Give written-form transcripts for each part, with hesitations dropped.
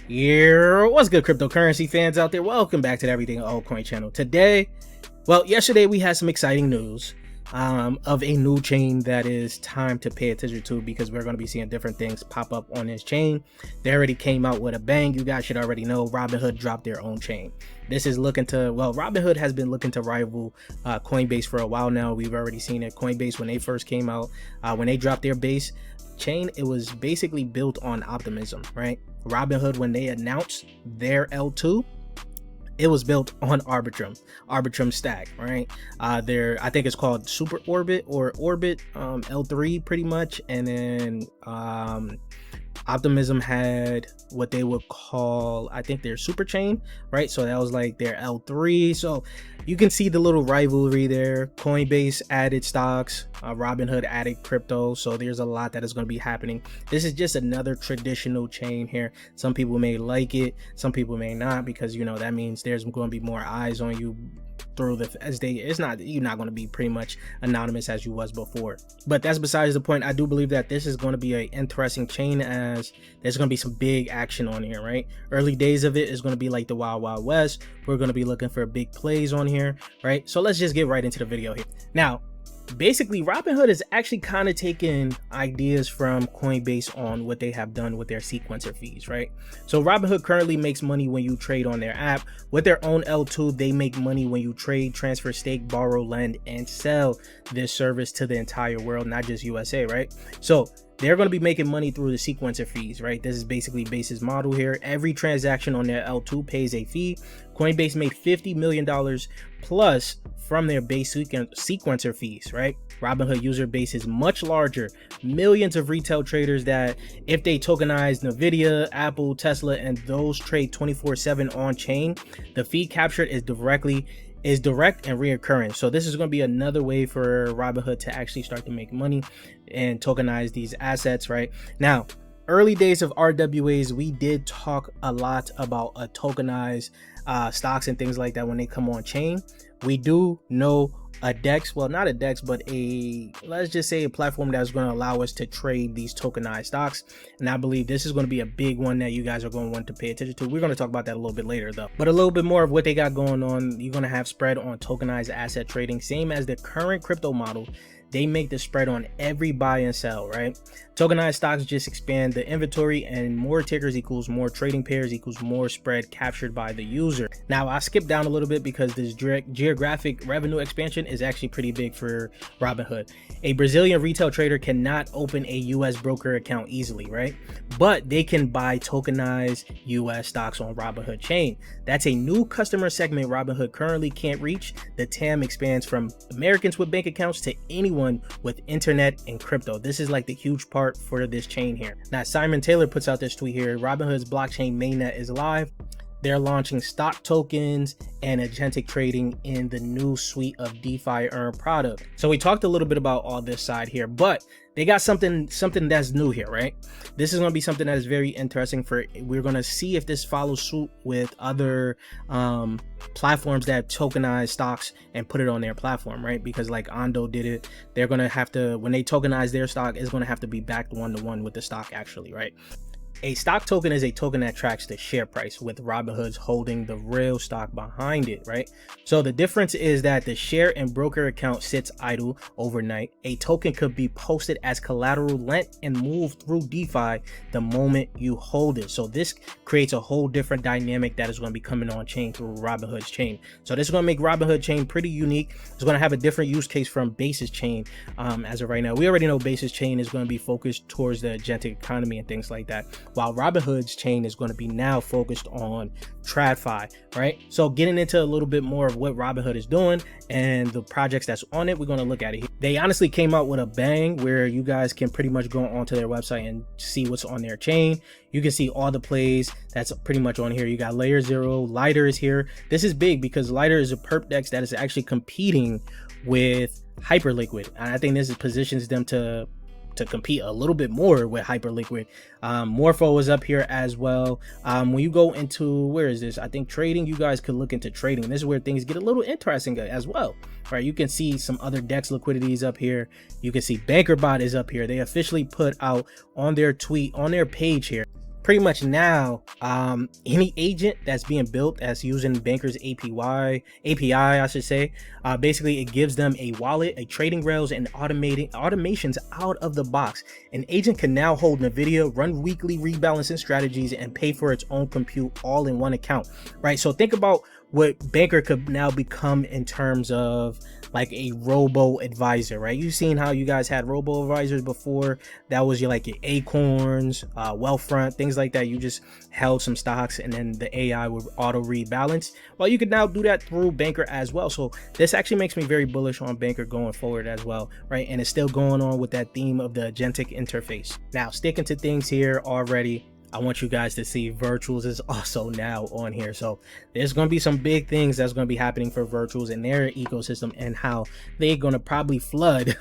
Yeah, what's good, cryptocurrency fans out there? Welcome back to the Everything Altcoin channel. Today, well, yesterday we had some exciting news of a new chain that is time to pay attention to, because we're going to be seeing different things pop up on this chain. They already came out with a bang. You guys should already know Robinhood dropped their own chain. This is looking to, well, Robinhood has been looking to rival Coinbase for a while now. We've already seen it. Coinbase, when they first came out, when they dropped their base chain, it was basically built on optimism, right? Robinhood, when they announced their L2, it was built on Arbitrum stack, right? I think it's called Super Orbit or Orbit L3 pretty much. And then Optimism had what they would call, I think, their super chain, right? So that was like their L3. So you can see the little rivalry there. Coinbase added stocks, Robinhood added crypto. So there's a lot that is going to be happening. This is just another traditional chain here. Some people may like it, some people may not, because, you know, that means there's going to be more eyes on you through the you're not going to be pretty much anonymous as you was before. But that's besides the point. I do believe that this is going to be an interesting chain, as there's going to be some big action on here, right? Early days of it is going to be like the wild west. We're going to be looking for big plays on here, right? So let's just get right into the video here. Now, basically, Robinhood is actually kind of taking ideas from Coinbase on what they have done with their sequencer fees, right? So Robinhood currently makes money when you trade on their app. With their own L2, they make money when you trade, transfer, stake, borrow, lend, and sell this service to the entire world, not just USA, right? So they're going to be making money through the sequencer fees, right? This is basically Base's model here. Every transaction on their L2 pays a fee. Coinbase made $50 million plus from their base sequencer fees, right? Robinhood user base is much larger. Millions of retail traders that, if they tokenize Nvidia, Apple, Tesla, and those trade 24/7 on chain, the fee captured is direct and reoccurring. So this is going to be another way for Robinhood to actually start to make money and tokenize these assets, right? Now, early days of RWAs, we did talk a lot about tokenized stocks and things like that when they come on chain. We do know a DEX, well, not a DEX, but let's just say a platform that's going to allow us to trade these tokenized stocks. And I believe this is going to be a big one that you guys are going to want to pay attention to. We're going to talk about that a little bit later though. But a little bit more of what they got going on. You're going to have spread on tokenized asset trading, same as the current crypto model. They make the spread on every buy and sell, right? Tokenized stocks just expand the inventory, and more tickers equals more trading pairs equals more spread captured by the user. Now, I skipped down a little bit because this geographic revenue expansion is actually pretty big for Robinhood. A Brazilian retail trader cannot open a US broker account easily, right? But they can buy tokenized US stocks on Robinhood chain. That's a new customer segment Robinhood currently can't reach. The TAM expands from Americans with bank accounts to anyone with internet and crypto. This is like the huge part for this chain here. Now, Simon Taylor puts out this tweet here. Robinhood's blockchain mainnet is live. They're launching stock tokens and agentic trading in the new suite of DeFi Earn product. So we talked a little bit about all this side here, but they got something that's new here, right? This is going to be something that is very interesting. We're going to see if this follows suit with other platforms that tokenize stocks and put it on their platform, right? Because like Ondo did it, they're going to have to, when they tokenize their stock, it's going to have to be backed one-to-one with the stock actually, right? A stock token is a token that tracks the share price, with Robinhood's holding the real stock behind it, right? So the difference is that the share and broker account sits idle overnight. A token could be posted as collateral, lent, and moved through DeFi the moment you hold it. So this creates a whole different dynamic that is going to be coming on chain through Robinhood's chain. So this is going to make Robinhood chain pretty unique. It's going to have a different use case from Base's chain. As of right now, we already know Base's chain is going to be focused towards the agentic economy and things like that, while Robinhood's chain is going to be now focused on TradFi, right? So getting into a little bit more of what Robinhood is doing and the projects that's on it, we're going to look at it here. They honestly came out with a bang where you guys can pretty much go onto their website and see what's on their chain. You can see all the plays that's pretty much on here. You got Layer 0, Lighter is here. This is big because Lighter is a perp dex that is actually competing with Hyperliquid, and I think this positions them to to compete a little bit more with Hyperliquid. Morpho is up here as well. When you go into, where is this? I think trading, you guys could look into trading. This is where things get a little interesting as well, right? You can see some other DEX liquidities up here. You can see BankerBot is up here. They officially put out on their tweet, on their page here, pretty much now, any agent that's being built that's using Banker's API, I should say, basically it gives them a wallet, a trading rails, and automations out of the box. An agent can now hold NVIDIA, run weekly rebalancing strategies, and pay for its own compute all in one account, right? So think about what Banker could now become in terms of like a robo advisor, right? You've seen how you guys had robo advisors before. That was your like your Acorns, Wealthfront, things like that. You just held some stocks and then the AI would auto rebalance. Well, you could now do that through Banker as well. So this actually makes me very bullish on Banker going forward as well, right? And it's still going on with that theme of the agentic interface. Now, sticking to things here already, I want you guys to see Virtuals is also now on here. So there's going to be some big things that's going to be happening for Virtuals and their ecosystem, and how they're going to probably flood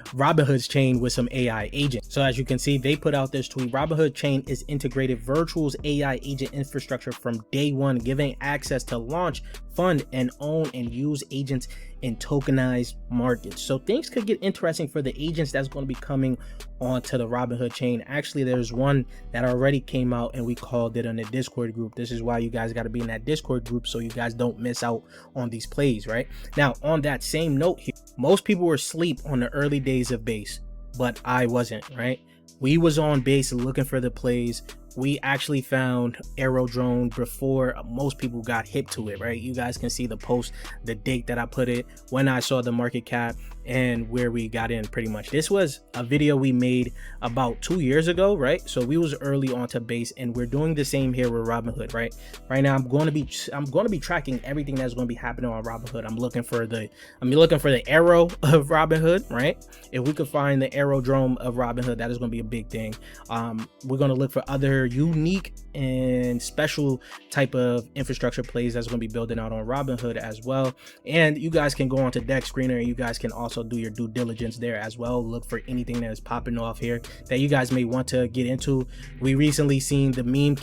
Robinhood's chain with some AI agents. So as you can see, they put out this tweet: Robinhood chain is integrated Virtuals AI agent infrastructure from day one, giving access to launch, fund, and own and use agents in tokenized markets. So things could get interesting for the agents that's going to be coming onto the Robinhood chain. Actually, there's one that already came out and we called it in the Discord group. This is why you guys got to be in that Discord group so you guys don't miss out on these plays, right? Now, on that same note here, most people were asleep on the early days of base, but I wasn't, right? We was on base looking for the plays. We actually found Aerodrome before most people got hip to it, right? You guys can see the post, the date that I put it, when I saw the market cap, and where we got in pretty much. This was a video we made about 2 years ago, right? So we was early onto base, and we're doing the same here with Robinhood, right? Right now I'm going to be tracking everything that's going to be happening on Robinhood. I'm looking for the arrow of Robinhood, right? If we could find the Aerodrome of Robinhood, that is going to be a big thing. We're going to look for other unique and special type of infrastructure plays that's going to be building out on Robinhood as well. And you guys can go onto Deck Screener, and you guys can also do your due diligence there as well. Look for anything that is popping off here that you guys may want to get into. We recently seen the meme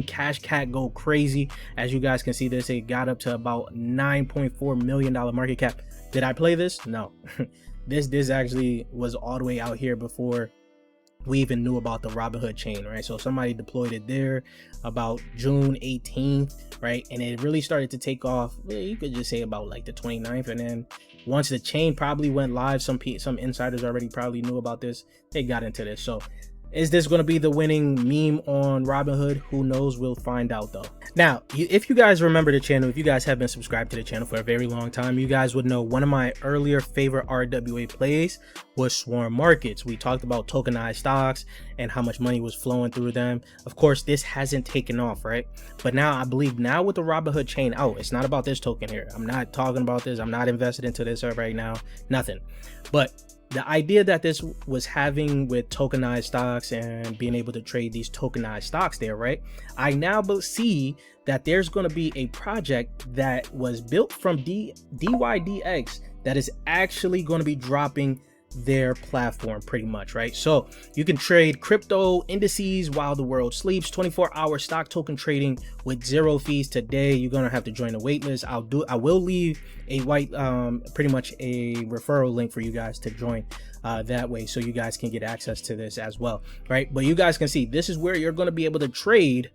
cash cat go crazy. As you guys can see, this, it got up to about $9.4 million market cap. Did I play this? No. this actually was all the way out here before we even knew about the Robinhood chain, right? So somebody deployed it there about June 18th, right? And it really started to take off, you could just say about like the 29th. And then once the chain probably went live, some insiders already probably knew about this, they got into this. So is this going to be the winning meme on Robinhood? Who knows? We'll find out though. Now, if you guys remember the channel, if you guys have been subscribed to the channel for a very long time, you guys would know one of my earlier favorite RWA plays was Swarm Markets. We talked about tokenized stocks and how much money was flowing through them. Of course, this hasn't taken off, right? But now I believe now with the Robinhood chain out, it's not about this token here. I'm not talking about this. I'm not invested into this right now. Nothing. But the idea that this was having with tokenized stocks and being able to trade these tokenized stocks there, right? I now see that there's going to be a project that was built from DYDX that is actually going to be dropping their platform pretty much, right? So you can trade crypto indices while the world sleeps, 24-hour stock token trading with 0 fees today. You're gonna have to join the waitlist. I will leave a pretty much a referral link for you guys to join that way, so you guys can get access to this as well, right? But you guys can see this is where you're going to be able to trade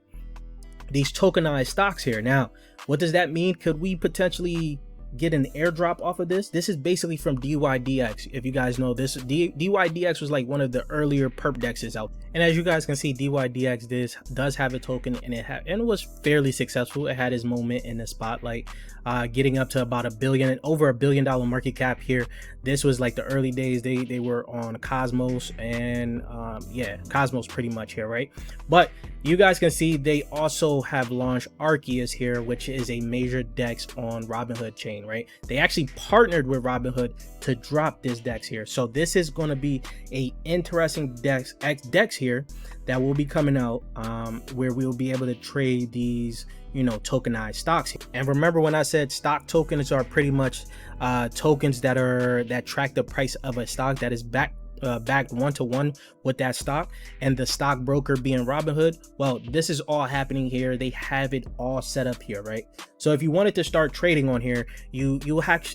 these tokenized stocks here. Now, what does that mean? Could we potentially get an airdrop off of this? This is basically from DYDX. If you guys know this, DYDX was like one of the earlier perp dexes out. And as you guys can see, DYDX does have a token, and it was fairly successful. It had its moment in the spotlight, getting up to about over $1 billion market cap here. This was like the early days. They were on Cosmos, and yeah, Cosmos pretty much here, right? But you guys can see they also have launched Arceus here, which is a major dex on Robinhood chain, right? They actually partnered with Robinhood to drop this dex here. So this is going to be a interesting dex here that will be coming out, where we'll be able to trade these, you know, tokenized stocks. And remember when I said stock tokens are pretty much tokens that track the price of a stock that is backed backed 1-to-1 with that stock, and the stockbroker being Robinhood. Well, this is all happening here. They have it all set up here, right? So if you wanted to start trading on here, you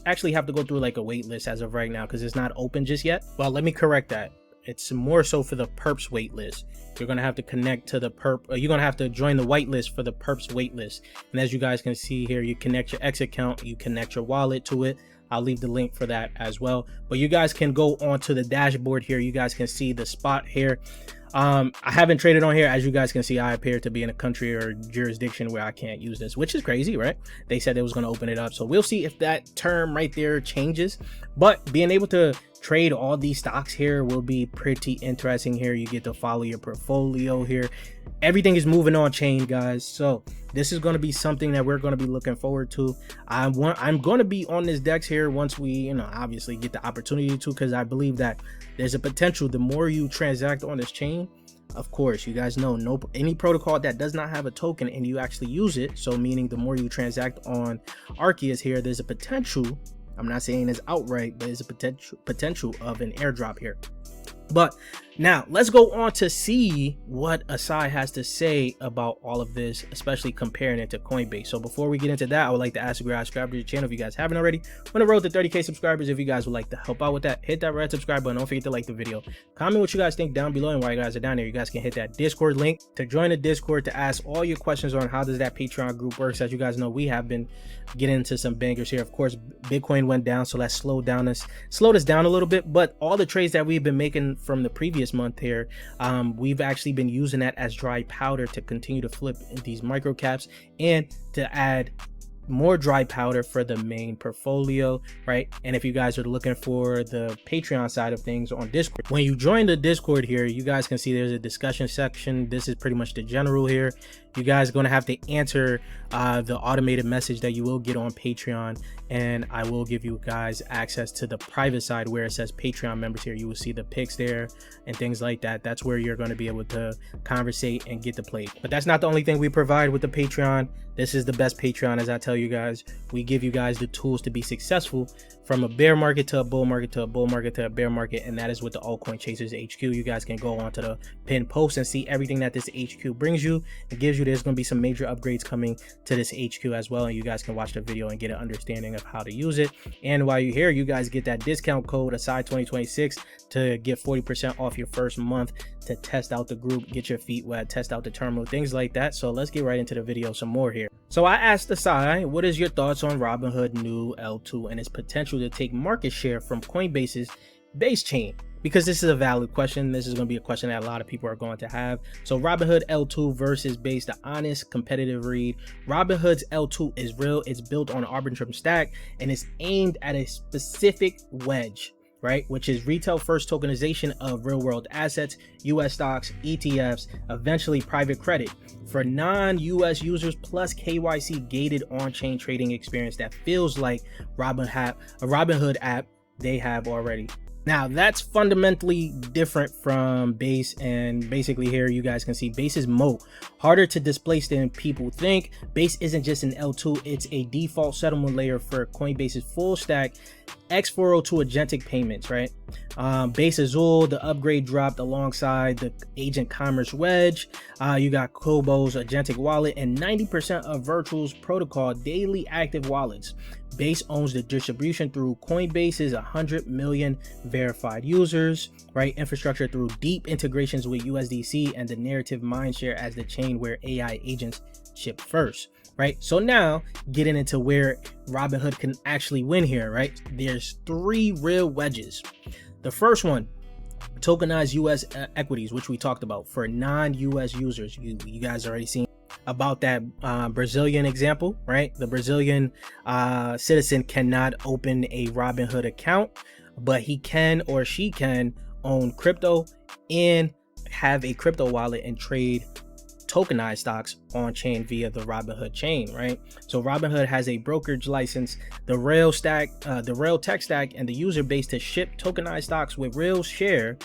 actually have to go through like a wait list as of right now, because it's not open just yet. Well, let me correct that. It's more so for the perps wait list. You're gonna have to connect to the you're gonna have to join the white list for the perps wait list. And as you guys can see here, you connect your X account, you connect your wallet to it. I'll leave the link for that as well. But you guys can go onto the dashboard here. You guys can see the spot here. I haven't traded on here. As you guys can see, I appear to be in a country or jurisdiction where I can't use this, which is crazy, right? They said it was going to open it up, so we'll see if that term right there changes. But being able to trade all these stocks here will be pretty interesting here. You get to follow your portfolio here. Everything is moving on chain, guys, so this is going to be something that we're going to be looking forward to. I'm going to be on this DEX here once we, obviously get the opportunity to, because I believe that there's a potential. The more you transact on this chain, of course, you guys know, any protocol that does not have a token and you actually use it, so meaning the more you transact on Arceus here, there's a potential, I'm not saying it's outright, but there's a potential of an airdrop here. But now let's go on to see what Asai has to say about all of this, especially comparing it to Coinbase. So before we get into that, I would like to ask you guys to subscribe to the channel if you guys haven't already. On the road to 30K subscribers, if you guys would like to help out with that, hit that red subscribe button. Don't forget to like the video. Comment what you guys think down below, and while you guys are down there, you guys can hit that Discord link to join the Discord to ask all your questions on how does that Patreon group works. As you guys know, we have been getting into some bangers here. Of course, Bitcoin went down, so that slowed us down a little bit, but all the trades that we've been making from the previous month here, we've actually been using that as dry powder to continue to flip these micro caps and to add more dry powder for the main portfolio, right? And if you guys are looking for the Patreon side of things on Discord, when you join the Discord here, you guys can see there's a discussion section. This is pretty much the general here. You guys are going to have to answer the automated message that you will get on Patreon, and I will give you guys access to the private side where it says Patreon members here. You will see the picks there and things like that. That's where you're going to be able to conversate and get the play. But that's not the only thing we provide with the Patreon. This is the best Patreon, as I tell you guys. We give you guys the tools to be successful from a bear market to a bull market to a bull market to a bear market, and that is with the Altcoin Chasers HQ. You guys can go onto the pinned post and see everything that this HQ brings you. It gives you, there's going to be some major upgrades coming to this HQ as well, and you guys can watch the video and get an understanding of how to use it. And while you're here, you guys get that discount code ASI2026 to get 40% off your first month to test out the group, get your feet wet, test out the terminal, things like that. So let's get right into the video some more here. So I asked Asai, what is your thoughts on Robinhood new L2 and its potential to take market share from Coinbase's base chain? Because this is a valid question. This is going to be a question that a lot of people are going to have. So Robinhood L2 versus Base, the honest competitive read. Robinhood's L2 is real. It's built on an Arbitrum stack and it's aimed at a specific wedge, right? Which is retail first tokenization of real world assets, US stocks, ETFs, eventually private credit for non-US users, plus KYC gated on-chain trading experience that feels like a Robinhood app they have already. Now that's fundamentally different from Base, and basically here you guys can see Base is harder to displace than people think. Base isn't just an L2, it's a default settlement layer for Coinbase's full stack X402 agentic payments, right? Base Azul, the upgrade dropped alongside the agent commerce wedge. You got Kobo's agentic wallet and 90% of Virtual's protocol daily active wallets. Base owns the distribution through Coinbase's 100 million verified users, right? Infrastructure through deep integrations with USDC and the narrative mindshare as the chain where AI agents ship first, right? So now getting into where Robinhood can actually win here, right? There's three real wedges. The first one, tokenized US equities, which we talked about for non-US users. You guys already seen about that Brazilian example, right? The Brazilian citizen cannot open a Robinhood account, but he can or she can own crypto and have a crypto wallet and trade tokenized stocks on chain via the Robinhood chain, right? So Robinhood has a brokerage license, the rail tech stack, and the user base to ship tokenized stocks with real share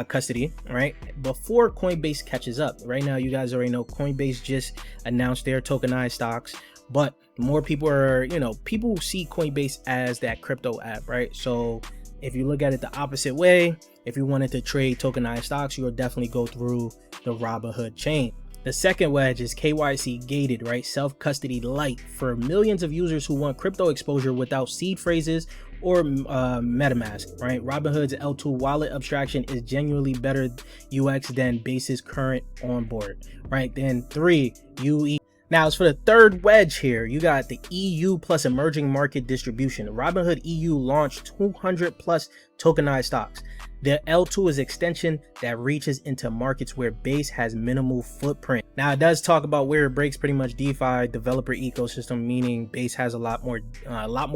custody, right? Before Coinbase catches up. Right now, you guys already know Coinbase just announced their tokenized stocks, but more people are, people see Coinbase as that crypto app, right? So if you look at it the opposite way, if you wanted to trade tokenized stocks, you'll definitely go through the Robinhood chain. The second wedge is KYC gated, right? Self-custody light for millions of users who want crypto exposure without seed phrases or MetaMask, right? Robinhood's L2 wallet abstraction is genuinely better UX than Base's current onboard, right? Then 3, UE. Now, as for the third wedge here, you got the EU plus emerging market distribution. Robinhood EU launched 200 plus tokenized stocks. The L2 is extension that reaches into markets where Base has minimal footprint. Now, it does talk about where it breaks pretty much DeFi developer ecosystem, meaning Base has a lot more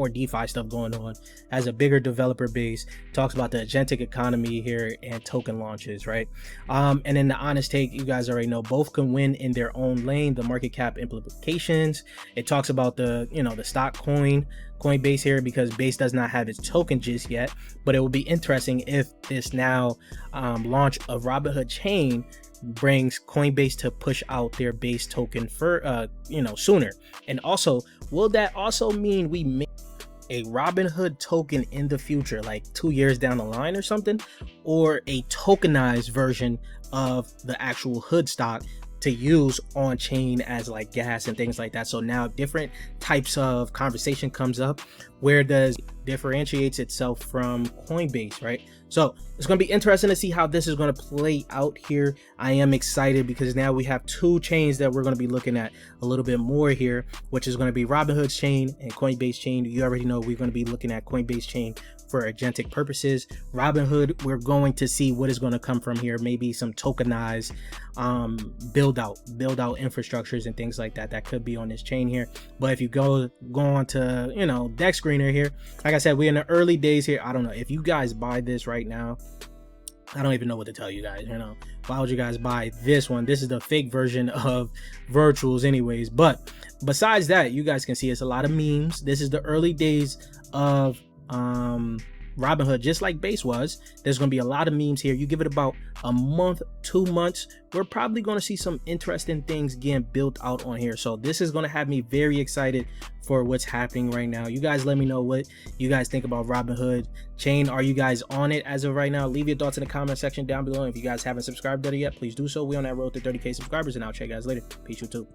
DeFi stuff going on, has a bigger developer base, talks about the agentic economy here and token launches, right? And then the honest take, you guys already know, both can win in their own lane, the market cap implications. It talks about the, the stock Coinbase here, because Base does not have its token just yet, but it will be interesting if this now launch of Robinhood chain brings Coinbase to push out their Base token for sooner. And also, will that also mean we make a Robinhood token in the future, like 2 years down the line or something, or a tokenized version of the actual Hood stock to use on chain as like gas and things like that? So now different types of conversation comes up. Where does differentiates itself from Coinbase, right? So it's going to be interesting to see how this is going to play out here. I am excited because now we have 2 chains that we're going to be looking at a little bit more here, which is going to be Robinhood's chain and Coinbase chain. You already know we're going to be looking at Coinbase chain for agentic purposes. Robinhood, we're going to see what is going to come from here. Maybe some tokenized build out infrastructures and things like that that could be on this chain here. But if you go on to deck screener here, like I said, we're in the early days here. I don't know if you guys buy this right now. I don't even know what to tell you guys. Why would you guys buy this one? This is the fake version of virtuals anyways. But besides that, you guys can see it's a lot of memes. This is the early days of Robinhood, just like Base was. There's going to be a lot of memes here. You give it about a month, 2 months, we're probably going to see some interesting things getting built out on here. So this is going to have me very excited for what's happening right now. You guys let me know what you guys think about Robinhood chain. Are you guys on it as of right now? Leave your thoughts in the comment section down below. If you guys haven't subscribed to it yet, please do so. We're on that road to 30K subscribers, and I'll check you guys later. Peace, YouTube.